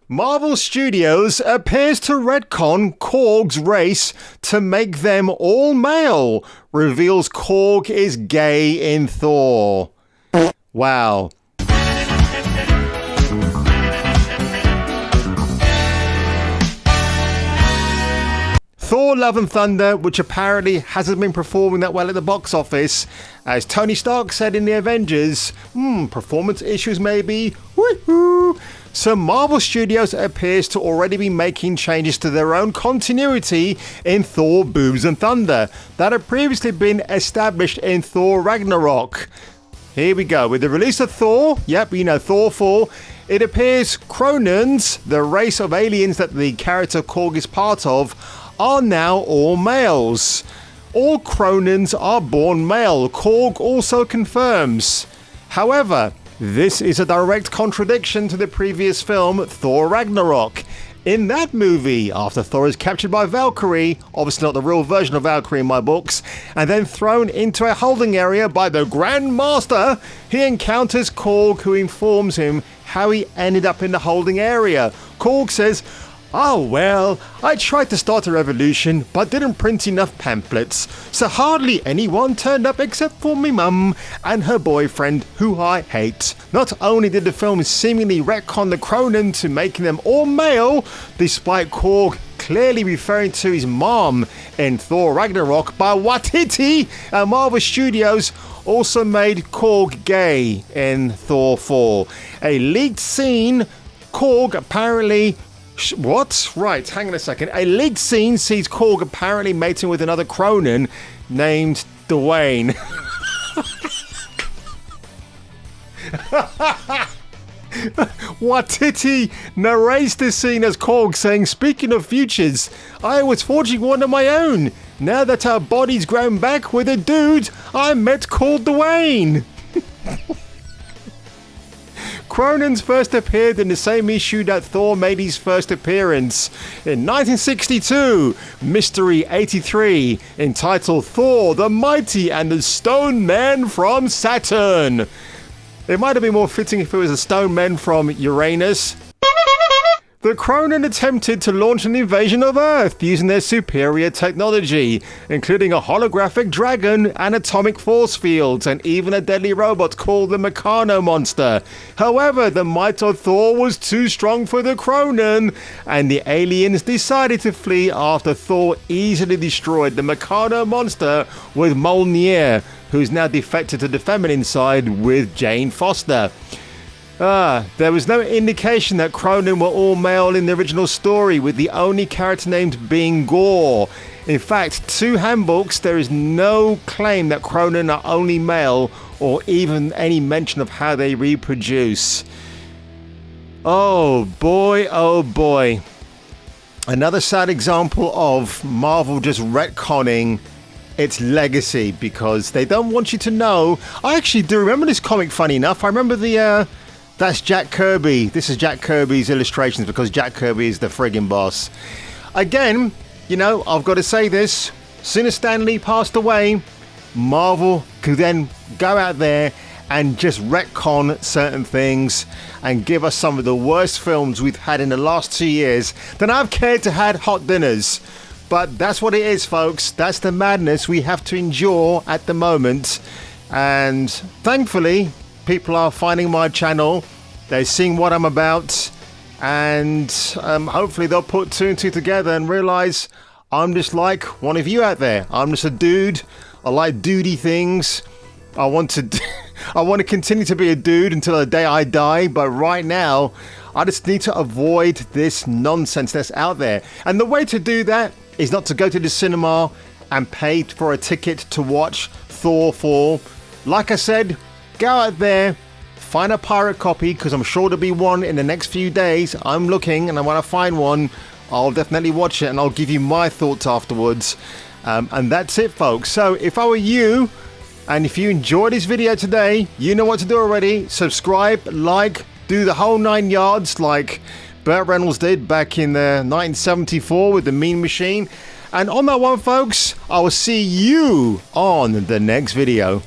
Marvel Studios appears to retcon Korg's race to make them all male. Reveals Korg is gay in Thor. Wow. Thor Love and Thunder, which apparently hasn't been performing that well at the box office, as Tony Stark said in the Avengers, performance issues maybe, woohoo! So Marvel Studios appears to already be making changes to their own continuity in Thor Boobs and Thunder that had previously been established in Thor Ragnarok. Here we go, with the release of Thor, Thor 4, it appears Kronans, the race of aliens that the character Korg is part of, are now all males. All Kronans are born male, Korg also confirms. However, this is a direct contradiction to the previous film, Thor Ragnarok. In that movie, after Thor is captured by Valkyrie, obviously not the real version of Valkyrie in my books, and then thrown into a holding area by the Grand Master, he encounters Korg, who informs him how he ended up in the holding area. Korg says, "Oh well, I tried to start a revolution but didn't print enough pamphlets, so hardly anyone turned up except for me mum and her boyfriend, who I hate." Not only did the film seemingly retcon the Kronan to making them all male, despite Korg clearly referring to his mom in Thor Ragnarok, by Watiti, and Marvel Studios also made Korg gay in Thor 4. A leaked scene, Korg apparently... What? Right, hang on a second. A leaked scene sees Korg apparently mating with another Kronan named Dwayne. Watiti narrates this scene as Korg saying, "Speaking of futures, I was forging one of my own. Now that our body's grown back with a dude I met called Dwayne." Kronans first appeared in the same issue that Thor made his first appearance in 1962, Mystery 83, entitled Thor the Mighty and the Stone Men from Saturn. It might have been more fitting if it was the Stone Men from Uranus. The Kronan attempted to launch an invasion of Earth using their superior technology, including a holographic dragon and atomic force fields, and even a deadly robot called the Meccano Monster. However, the might of Thor was too strong for the Kronan, and the aliens decided to flee after Thor easily destroyed the Meccano Monster with Mjolnir, who's now defected to the feminine side with Jane Foster. There was no indication that Kronan were all male in the original story, with the only character named being Gore. In fact, 2 handbooks, there is no claim that Kronan are only male, or even any mention of how they reproduce. Oh boy. Another sad example of Marvel just retconning its legacy, because they don't want you to know. I actually do remember this comic, funny enough. I remember that's Jack Kirby. This is Jack Kirby's illustrations, because Jack Kirby is the friggin' boss. Again, I've got to say this. As soon as Stan Lee passed away, Marvel could then go out there and just retcon certain things and give us some of the worst films we've had in the last 2 years than I've cared to had hot dinners. But that's what it is, folks. That's the madness we have to endure at the moment. And thankfully, people are finding my channel, they're seeing what I'm about, and hopefully they'll put 2 and 2 together and realize I'm just like one of you out there. I'm just a dude. I like dudey things. I want to continue to be a dude until the day I die, but right now I just need to avoid this nonsense that's out there. And the way to do that is not to go to the cinema and pay for a ticket to watch Thor 4. Like I said, go out there, find a pirate copy, because I'm sure there'll be one in the next few days. I'm looking, and when I find one, I'll definitely watch it, and I'll give you my thoughts afterwards. And that's it, folks. So if I were you, and if you enjoyed this video today, you know what to do already. Subscribe, like, do the whole 9 yards like Burt Reynolds did back in 1974 with the Mean Machine. And on that one, folks, I will see you on the next video.